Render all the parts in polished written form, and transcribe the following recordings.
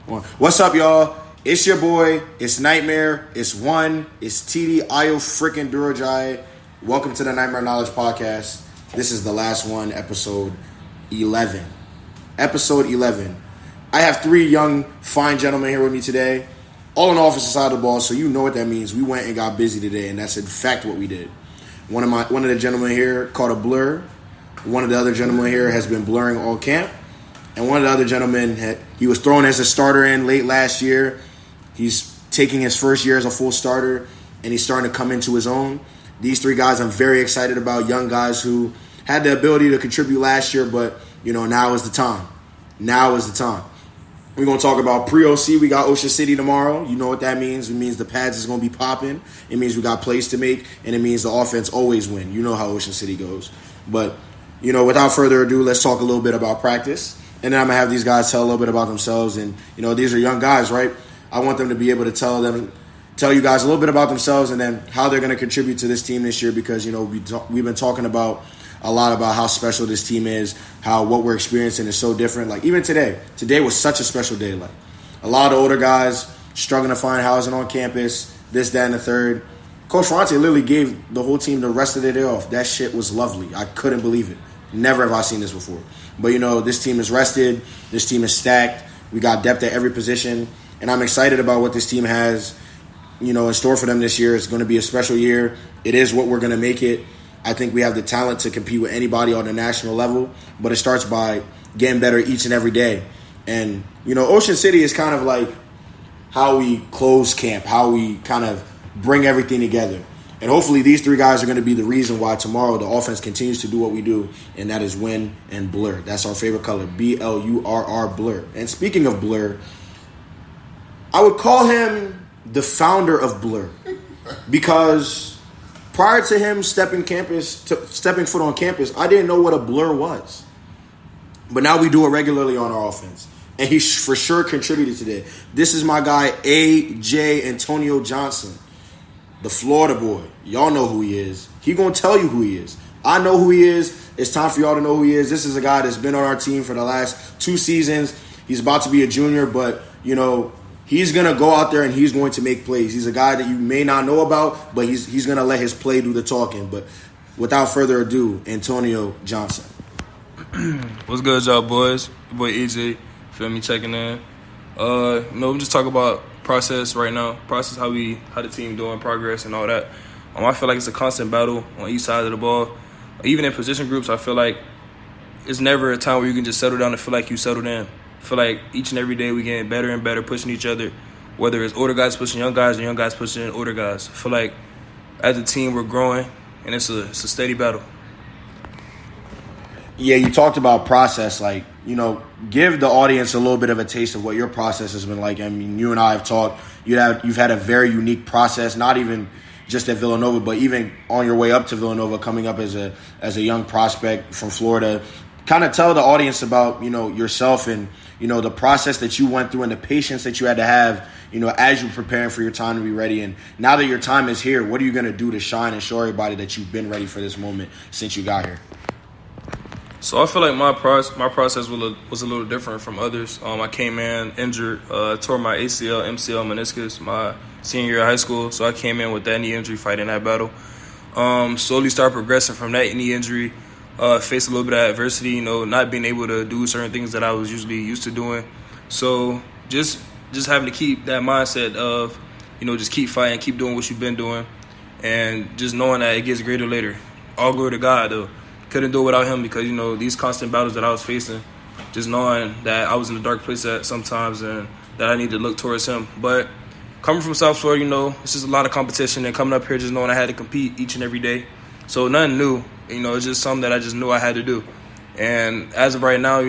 What's up, y'all? It's your boy. It's Nightmare. It's One. It's TD Ayo-Durojaiye. Welcome to the Nightmare Knowledge Podcast. This is the last one, episode 11. Episode 11. I have three young, fine gentlemen here with me today, all on the offensive side of the ball, so you know what that means. We went and got busy today, and that's in fact what we did. One of the gentlemen here caught a blur. One of the other gentlemen here has been blurring all camp. And one of the other gentlemen, he was thrown as a starter in late last year. He's taking his first year as a full starter, and he's starting to come into his own. These three guys I'm very excited about, young guys who had the ability to contribute last year, but, now is the time. Now is the time. We're going to talk about pre-OC. We got Ocean City tomorrow. You know what that means. It means the pads is going to be popping. It means we got plays to make, and it means the offense always win. You know how Ocean City goes. But, without further ado, let's talk a little bit about practice. And then I'm going to have these guys tell a little bit about themselves. And, these are young guys, right? I want them to be able to tell you guys a little bit about themselves and then how they're going to contribute to this team this year because, we've been talking about a lot about how special this team is, how what we're experiencing is so different. Like, even today was such a special day. Like, a lot of older guys struggling to find housing on campus, this, that, and the third. Coach Fonte literally gave the whole team the rest of the day off. That shit was lovely. I couldn't believe it. Never have I seen this before. But, this team is rested. This team is stacked. We got depth at every position. And I'm excited about what this team has, in store for them this year. It's going to be a special year. It is what we're going to make it. I think we have the talent to compete with anybody on the national level. But it starts by getting better each and every day. And, Ocean City is kind of like how we close camp, how we kind of bring everything together. And hopefully these three guys are going to be the reason why tomorrow the offense continues to do what we do, and that is win and blur. That's our favorite color, BLURR, blur. And speaking of blur, I would call him the founder of blur because prior to him stepping foot on campus, I didn't know what a blur was. But now we do it regularly on our offense. And he for sure contributed today. This is my guy, A.J. Antonio Johnson. The Florida boy. Y'all know who he is. He going to tell you who he is. I know who he is. It's time for y'all to know who he is. This is a guy that's been on our team for the last 2 seasons. He's about to be a junior, but, he's going to go out there and he's going to make plays. He's a guy that you may not know about, but he's going to let his play do the talking. But without further ado, Antonio Johnson. What's good, y'all boys? Your boy EJ, feel me, checking in. We just talk about process right now, process how the team doing, progress and all that. I feel like it's a constant battle on each side of the ball. Even in position groups, I feel like it's never a time where you can just settle down and feel like you settled in. I feel like each and every day we getting better and better, pushing each other, whether it's older guys pushing young guys or young guys pushing older guys. I feel like as a team we're growing, and it's a steady battle. Yeah, you talked about process, give the audience a little bit of a taste of what your process has been like. I mean, you and I have talked. You've had a very unique process, not even just at Villanova, but even on your way up to Villanova, coming up as a young prospect from Florida. Kind of tell the audience about, yourself and, the process that you went through and the patience that you had to have, as you're preparing for your time to be ready. And now that your time is here, what are you going to do to shine and show everybody that you've been ready for this moment since you got here? So I feel like my process was a little different from others. I came in injured, tore my ACL, MCL, meniscus my senior year of high school. So I came in with that knee injury, fighting that battle. Slowly started progressing from that knee injury. Faced a little bit of adversity, not being able to do certain things that I was usually used to doing. So just having to keep that mindset of, just keep fighting, keep doing what you've been doing, and just knowing that it gets greater later. All glory to God, though. Couldn't do it without him because, these constant battles that I was facing, just knowing that I was in a dark place at sometimes and that I need to look towards him. But coming from South Florida, it's just a lot of competition, and coming up here just knowing I had to compete each and every day. So nothing new. It's just something that I just knew I had to do. And as of right now,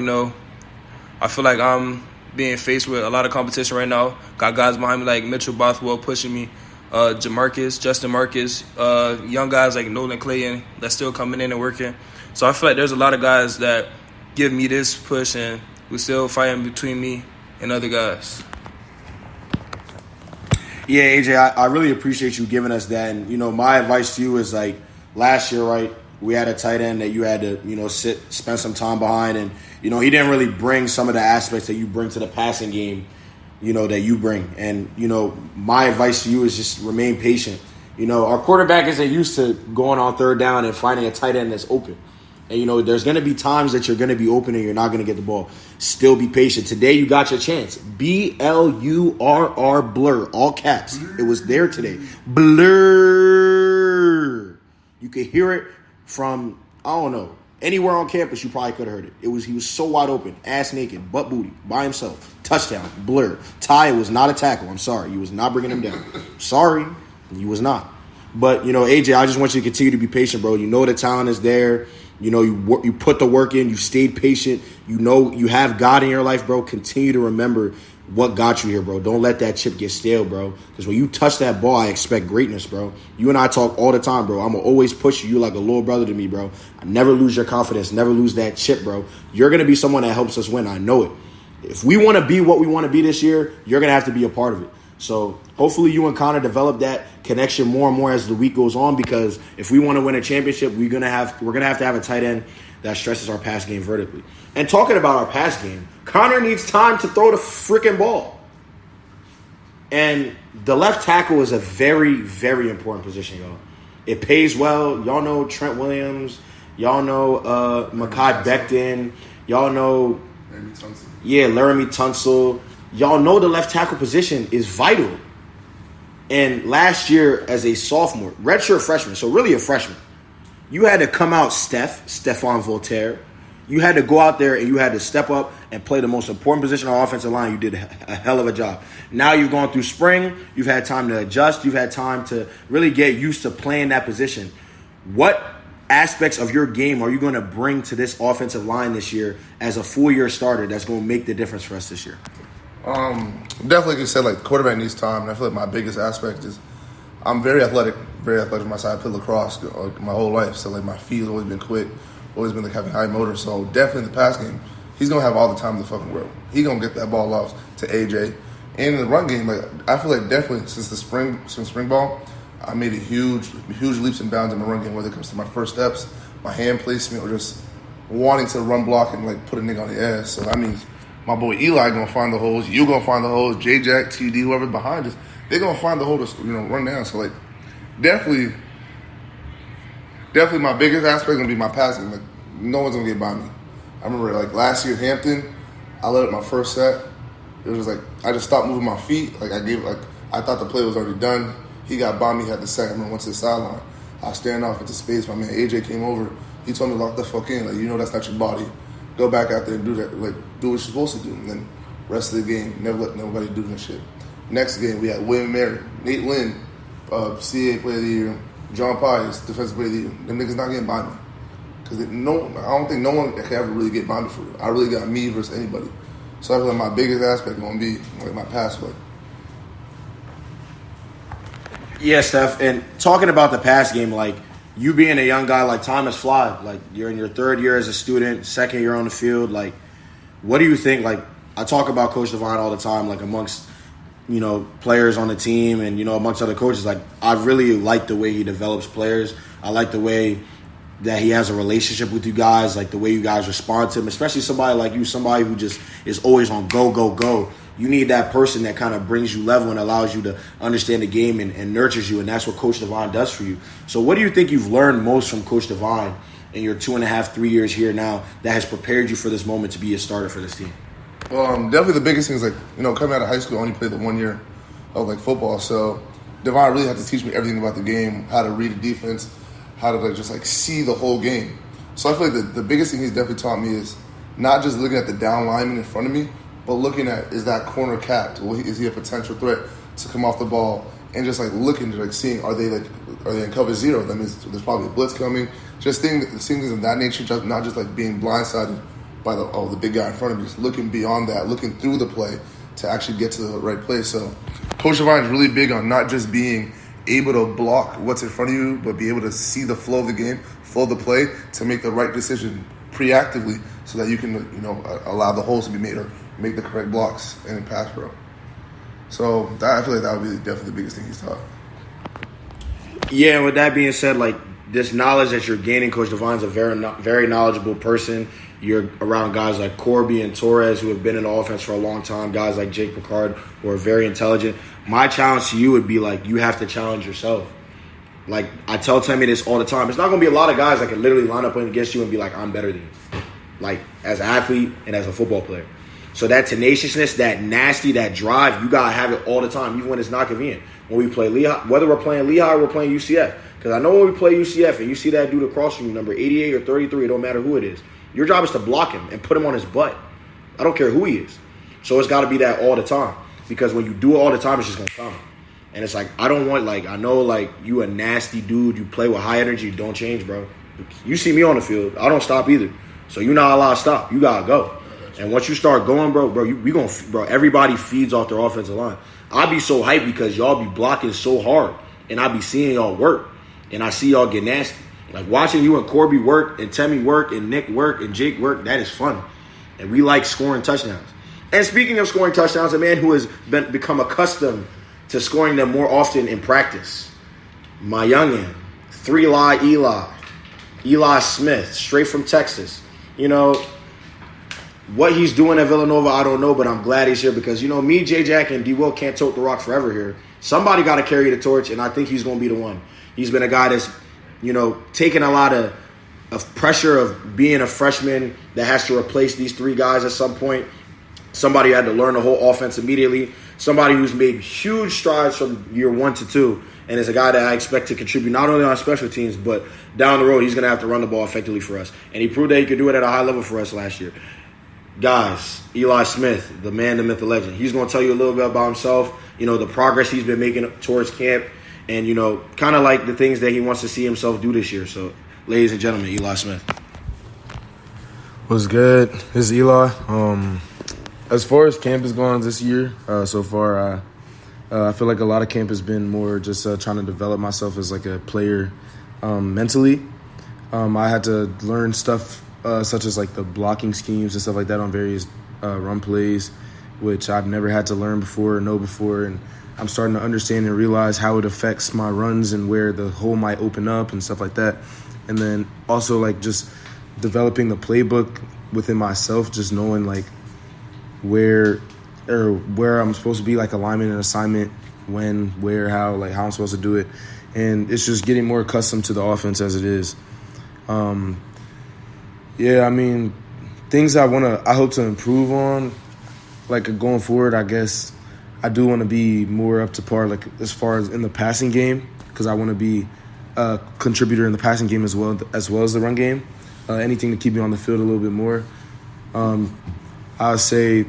I feel like I'm being faced with a lot of competition right now. Got guys behind me like Mitchell Bothwell pushing me, Jamarcus, Justin Marcus, young guys like Nolan Clayton that's still coming in and working. So I feel like there's a lot of guys that give me this push, and we're still fighting between me and other guys. Yeah, AJ, I really appreciate you giving us that. And, my advice to you is last year, right, we had a tight end that you had to, spend some time behind. And, he didn't really bring some of the aspects that you bring to the passing game that you bring. And, my advice to you is just remain patient. Our quarterback isn't used to going on third down and finding a tight end that's open. And, there's going to be times that you're going to be open and you're not going to get the ball. Still be patient. Today, you got your chance. BLURR, blur, all caps. It was there today. Blur. You could hear it from, I don't know, anywhere on campus. You probably could have heard it. He was so wide open, ass naked, butt booty, by himself. Touchdown, blur. Ty was not a tackle. I'm sorry. You was not bringing him down. Sorry. You was not. But, AJ, I just want you to continue to be patient, bro. The talent is there. You put the work in. You stayed patient. You have God in your life, bro. Continue to remember what got you here, bro. Don't let that chip get stale, bro. Because when you touch that ball, I expect greatness, bro. You and I talk all the time, bro. I'm going to always push you. You're like a little brother to me, bro. I never lose your confidence. Never lose that chip, bro. You're going to be someone that helps us win. I know it. If we want to be what we want to be this year, you're going to have to be a part of it. So hopefully you and Connor develop that connection more and more as the week goes on, because if we want to win a championship, we're gonna have to have a tight end that stresses our pass game vertically. And talking about our pass game, Connor needs time to throw the freaking ball. And the left tackle is a very, very important position, y'all. It pays well. Y'all know Trent Williams. Y'all know Mekhi Becton. Y'all know Laramie Tunsil. Y'all know the left tackle position is vital. And last year, as a sophomore, redshirt freshman, so really a freshman, you had to come out Stephon Voltaire. You had to go out there and you had to step up and play the most important position on the offensive line. You did a hell of a job. Now you've gone through spring. You've had time to adjust. You've had time to really get used to playing that position. What aspects of your game are you going to bring to this offensive line this year as a full-year starter that's going to make the difference for us this year? Definitely, like you said, like, quarterback needs time, and I feel like my biggest aspect is I'm very athletic on my side. I played lacrosse my whole life, so like my feet has always been quick, always been like having high motor. So definitely in the pass game, he's gonna have all the time in the fucking world. He gonna get that ball off to AJ. And in the run game, like, I feel like definitely since spring ball, I made a huge leaps and bounds in my run game, whether it comes to my first steps, my hand placement, or just wanting to run block and like put a nigga on the ass. So that means my boy Eli gonna find the holes. You gonna find the holes. J-Jack, TD, whoever behind us, they're gonna find the hole to run down. So like, definitely my biggest aspect is gonna be my passing. Like, no one's gonna get by me. I remember like last year at Hampton, I let up my first set. It was like I just stopped moving my feet. Like I thought the play was already done. He got by me, had the second, and went to the sideline. I stand off into space. My man AJ came over. He told me to lock the fuck in. Like, that's not your body. Go back out there and do that. Like, do what you're supposed to do. And then rest of the game, never let nobody do that shit. Next game, we had William Mary, Nate Lynn, CA Player of the Year, John Pius, Defensive Player of the Year. Them niggas not getting by me. Because I don't think no one can ever really get by me for real. I really got me versus anybody. So I feel like my biggest aspect is going to be like my pass play. Yeah, Steph. And talking about the pass game, like, you being a young guy, like, time has fly. Like, you're in your third year as a student, second year on the field. Like, what do you think? Like, I talk about Coach Devine all the time, like, amongst, players on the team and, amongst other coaches. Like, I really like the way he develops players. I like the way that he has a relationship with you guys, like the way you guys respond to him, especially somebody like you, somebody who just is always on go, go, go. You need that person that kind of brings you level and allows you to understand the game and nurtures you, and that's what Coach Devine does for you. So what do you think you've learned most from Coach Devine in your 2.5, 3 years here now that has prepared you for this moment to be a starter for this team? Definitely the biggest thing is, like, coming out of high school, I only played the 1 year of, like, football. So Devine really had to teach me everything about the game, how to read the defense, how to, like, just, like, see the whole game. So I feel like the biggest thing he's definitely taught me is not just looking at the down lineman in front of me, but looking at, is that corner capped? Is he a potential threat to come off the ball? And just, like, looking to, like, seeing, are they in cover zero? That means there's probably a blitz coming. Just seeing things of that nature, not just, like, being blindsided by the big guy in front of me. Just looking beyond that, looking through the play to actually get to the right place. So Coach Devine is really big on not just being able to block what's in front of you, but be able to see the flow of the game, flow of the play, to make the right decision preactively so that you can, allow the holes to be made or make the correct blocks in pass pro. So I feel like that would be definitely the biggest thing he's taught. Yeah, and with that being said, like, this knowledge that you're gaining, Coach Devine's a very knowledgeable person. You're around guys like Corby and Torres who have been in the offense for a long time, guys like Jake Picard who are very intelligent. My challenge to you would be like, you have to challenge yourself. Like, I tell Tammy this all the time. It's not going to be a lot of guys that can literally line up against you and be like, I'm better than you. Like, as an athlete and as a football player. So that tenaciousness, that nasty, that drive, you got to have it all the time, even when it's not convenient. When we play Lehigh, whether we're playing Lehigh or we're playing UCF. Because I know when we play UCF and you see that dude across from you, number 88 or 33, it don't matter who it is. Your job is to block him and put him on his butt. I don't care who he is. So it's got to be that all the time. Because when you do it all the time, it's just going to come. And it's like, I don't want, like, I know, like, you a nasty dude. You play with high energy. Don't change, bro. You see me on the field. I don't stop either. So you're not allowed to stop. You got to go. And once you start going, bro, everybody feeds off their offensive line. I be so hyped because y'all be blocking so hard. And I be seeing y'all work. And I see y'all get nasty. Like, watching you and Corby work and Temmie work and Nick work and Jake work, that is fun. And we like scoring touchdowns. And speaking of scoring touchdowns, a man who has become accustomed to scoring them more often in practice, my youngin, Eli Smith, straight from Texas. You know, what he's doing at Villanova, I don't know, but I'm glad he's here because, you know, me, J-Jack, and D-Will can't tote the rock forever here. Somebody got to carry the torch, and I think he's going to be the one. He's been a guy that's, you know, taking a lot of pressure of being a freshman that has to replace these three guys at some point. Somebody who had to learn the whole offense immediately. Somebody who's made huge strides from year 1 to 2, and is a guy that I expect to contribute not only on special teams, but down the road he's going to have to run the ball effectively for us. And he proved that he could do it at a high level for us last year. Guys, Eli Smith, the man, the myth, the legend. He's going to tell you a little bit about himself, you know, the progress he's been making towards camp, and, you know, kind of like the things that he wants to see himself do this year. So, ladies and gentlemen, Eli Smith. What's good? This is Eli. As far as camp is going this year, so far, I feel like a lot of camp has been more just trying to develop myself as like a player mentally. I had to learn stuff such as like the blocking schemes and stuff like that on various run plays, which I've never had to learn before or know before. And I'm starting to understand and realize how it affects my runs and where the hole might open up and stuff like that. And then also like just developing the playbook within myself, just knowing like where I'm supposed to be, like alignment and assignment, when, where, how I'm supposed to do it. And it's just getting more accustomed to the offense as it is. Yeah, I mean, things I hope to improve on, like going forward, I guess I do want to be more up to par, like as far as in the passing game, because I want to be a contributor in the passing game as well as the run game. Anything to keep me on the field a little bit more. I would say,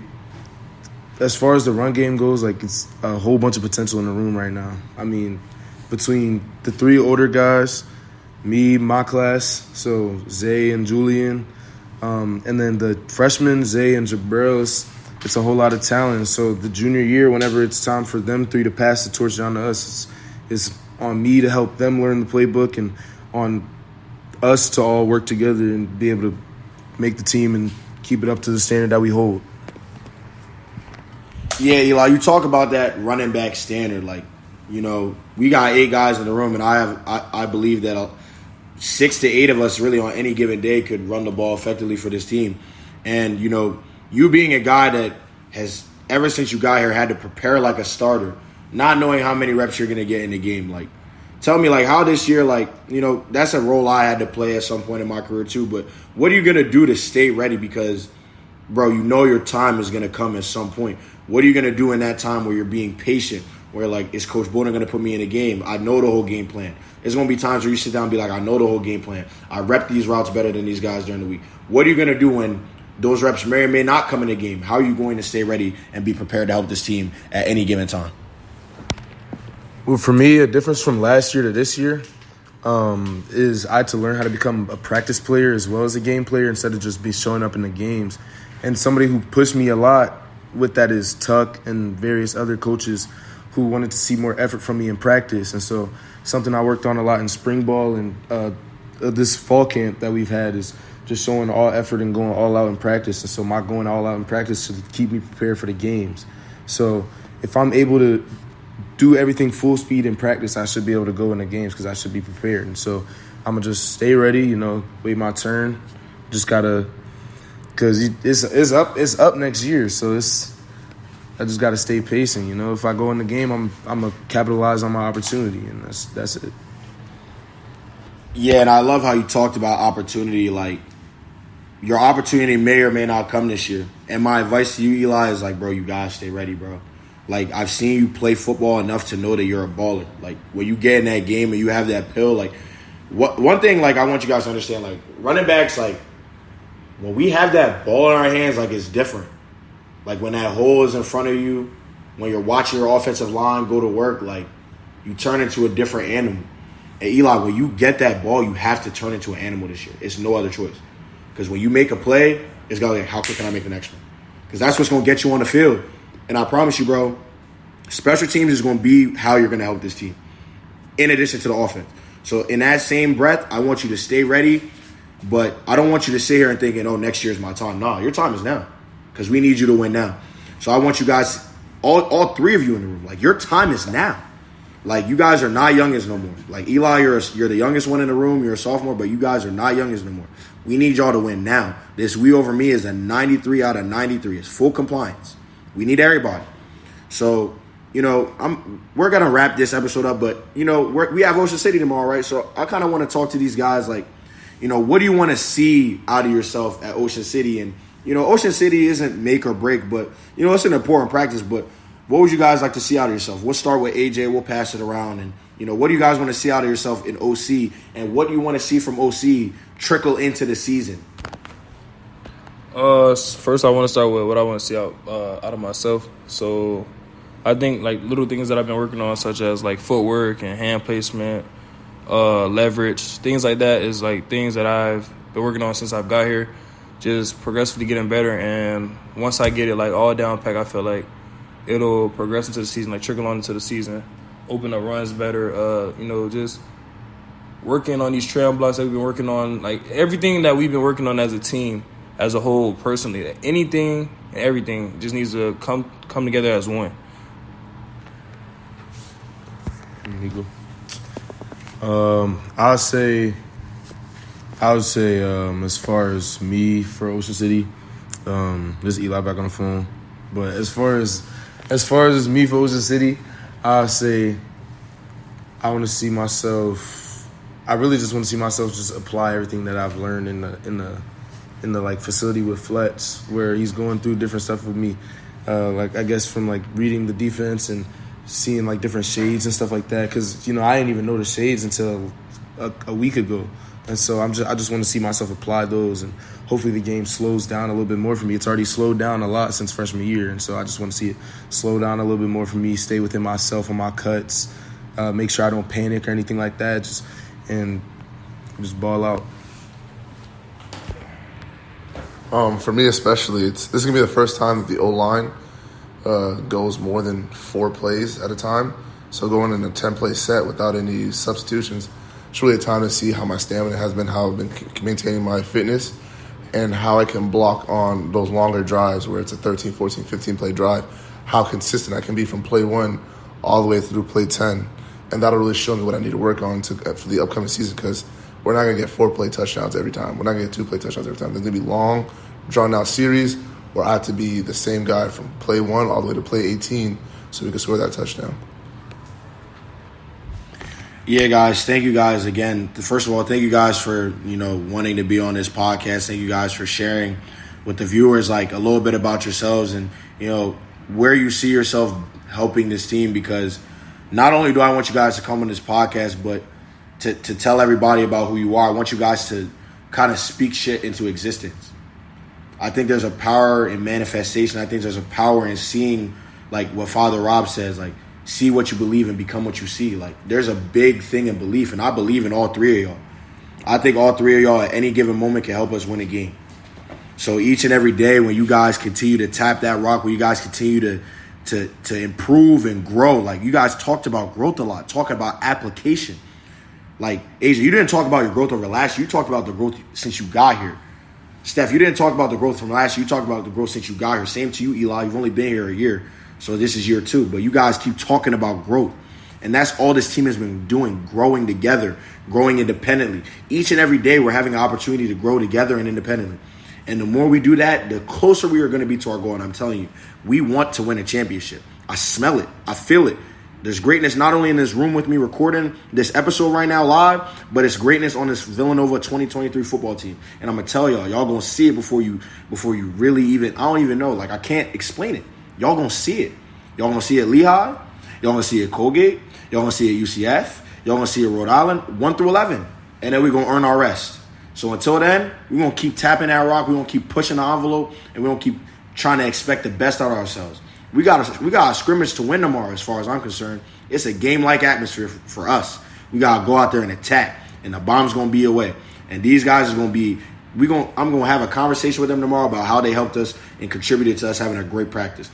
as far as the run game goes, like it's a whole bunch of potential in the room right now. I mean, between the three older guys, me, my class, so Zay and Julian, and then the freshmen, Zay and Jabril, it's a whole lot of talent. So the junior year, whenever it's time for them three to pass the torch down to us, it's on me to help them learn the playbook and on us to all work together and be able to make the team and keep it up to the standard that we hold. Yeah, Eli, you talk about that running back standard. Like, you know, we got 8 guys in the room, and I believe that 6 to 8 of us really on any given day could run the ball effectively for this team. And, you know, you being a guy that has, ever since you got here, had to prepare like a starter, not knowing how many reps you're going to get in the game. Like, tell me, like, how this year, like, you know, that's a role I had to play at some point in my career too. But what are you going to do to stay ready? Because, bro, you know your time is going to come at some point. What are you going to do in that time where you're being patient, where, like, is Coach Boner going to put me in a game? I know the whole game plan. There's going to be times where you sit down and be like, I know the whole game plan. I rep these routes better than these guys during the week. What are you going to do when those reps may or may not come in the game? How are you going to stay ready and be prepared to help this team at any given time? Well, for me, a difference from last year to this year is I had to learn how to become a practice player as well as a game player instead of just be showing up in the games. And somebody who pushed me a lot with that is Tuck and various other coaches who wanted to see more effort from me in practice. And so something I worked on a lot in spring ball and this fall camp that we've had is just showing all effort and going all out in practice. And so my going all out in practice to keep me prepared for the games. So if I'm able to do everything full speed in practice, I should be able to go in the games because I should be prepared. And so I'm going to just stay ready, wait my turn. Just got to – because it's up next year, so I just got to stay pacing, If I go in the game, I'm going to capitalize on my opportunity, and that's it. Yeah, and I love how you talked about opportunity. Like, your opportunity may or may not come this year. And my advice to you, Eli, is like, bro, you got to stay ready, bro. Like, I've seen you play football enough to know that you're a baller. Like, when you get in that game and you have that pill, like, one thing, like, I want you guys to understand, like, running backs, like, when we have that ball in our hands, like, it's different. Like, when that hole is in front of you, when you're watching your offensive line go to work, like, you turn into a different animal. And Eli, when you get that ball, you have to turn into an animal this year. It's no other choice. Because when you make a play, it's got to be like, how quick can I make the next one? Because that's what's going to get you on the field. And I promise you, bro, special teams is going to be how you're going to help this team, in addition to the offense. So in that same breath, I want you to stay ready, but I don't want you to sit here and thinking, oh, next year's my time. No, your time is now, because we need you to win now. So I want you guys, all three of you in the room, like, your time is now. Like, you guys are not youngins no more. Like, Eli, you're the youngest one in the room. You're a sophomore, but you guys are not youngins no more. We need y'all to win now. This we over me is a 93 out of 93. It's full compliance. We need everybody. So, we're going to wrap this episode up, but, we have Ocean City tomorrow, right? So I kind of want to talk to these guys, like, what do you want to see out of yourself at Ocean City? And, Ocean City isn't make or break, but, it's an important practice. But what would you guys like to see out of yourself? We'll start with AJ. We'll pass it around. And, what do you guys want to see out of yourself in OC? And what do you want to see from OC trickle into the season? First, I want to start with what I want to see out of myself. So I think, like, little things that I've been working on, such as, like, footwork and hand placement, leverage, things like that is, like, things that I've been working on since I've got here, just progressively getting better. And once I get it, like, all down pack, I feel like it'll progress into the season, like, trickle on into the season, open up runs better, just working on these trail blocks that we've been working on, like, everything that we've been working on as a team, as a whole, personally, anything and everything just needs to come together as one. I would say as far as me for Ocean City, this is Eli back on the phone. But as far as me for Ocean City, I would say I want to see myself. I really just want to see myself just apply everything that I've learned in the like facility with Fletch, where he's going through different stuff with me. Like, I guess from, like, reading the defense and seeing, like, different shades and stuff like that, because I didn't even know the shades until a week ago, and so I just want to see myself apply those, and hopefully the game slows down a little bit more for me. It's already slowed down a lot since freshman year, and so I just want to see it slow down a little bit more for me, stay within myself on my cuts, make sure I don't panic or anything like that, just ball out. For me especially, this is going to be the first time that the O-line goes more than 4 plays at a time. So going in a 10-play set without any substitutions, it's really a time to see how my stamina has been, how I've been maintaining my fitness, and how I can block on those longer drives where it's a 13, 14, 15-play drive, how consistent I can be from play 1 all the way through play 10. And that'll really show me what I need to work on for the upcoming season, because we're not going to get 4-play touchdowns every time. We're not going to get 2-play touchdowns every time. There's going to be long, drawn-out series where I have to be the same guy from play 1 all the way to play 18 so we can score that touchdown. Yeah, guys, thank you guys again. First of all, thank you guys for, wanting to be on this podcast. Thank you guys for sharing with the viewers, like, a little bit about yourselves and, where you see yourself helping this team, because not only do I want you guys to come on this podcast, but to tell everybody about who you are. I want you guys to kind of speak shit into existence. I think there's a power in manifestation. I think there's a power in seeing, like what Father Rob says, like, see what you believe and become what you see. Like, there's a big thing in belief, and I believe in all 3 of y'all. I think all 3 of y'all at any given moment can help us win a game. So each and every day when you guys continue to tap that rock, when you guys continue to improve and grow, like, you guys talked about growth a lot, talking about application. Like, Asia, you didn't talk about your growth over last year. You talked about the growth since you got here. Steph, you didn't talk about the growth from last year. You talked about the growth since you got here. Same to you, Eli. You've only been here a year, so this is year 2. But you guys keep talking about growth. And that's all this team has been doing, growing together, growing independently. Each and every day we're having an opportunity to grow together and independently. And the more we do that, the closer we are going to be to our goal. And I'm telling you, we want to win a championship. I smell it. I feel it. There's greatness not only in this room with me recording this episode right now live, but it's greatness on this Villanova 2023 football team. And I'm going to tell y'all going to see it before you really even, I don't even know. Like, I can't explain it. Y'all going to see it. Y'all going to see it at Lehigh. Y'all going to see it at Colgate. Y'all going to see it at UCF. Y'all going to see it at Rhode Island, 1 through 11. And then we're going to earn our rest. So until then, we're going to keep tapping that rock. We're going to keep pushing the envelope. And we're going to keep trying to expect the best out of ourselves. We got a scrimmage to win tomorrow as far as I'm concerned. It's a game-like atmosphere for us. We got to go out there and attack. And the bomb's going to be away. And these guys is going to be I'm going to have a conversation with them tomorrow about how they helped us and contributed to us having a great practice.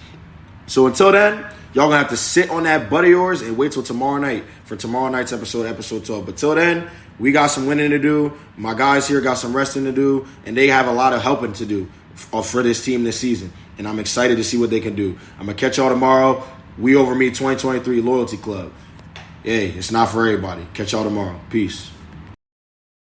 So until then, y'all going to have to sit on that butt of yours and wait till tomorrow night for tomorrow night's episode 12. But till then, we got some winning to do. My guys here got some resting to do. And they have a lot of helping to do for this team this season. And I'm excited to see what they can do. I'm going to catch y'all tomorrow. We Over Me 2023 Loyalty Club. Hey, it's not for everybody. Catch y'all tomorrow. Peace.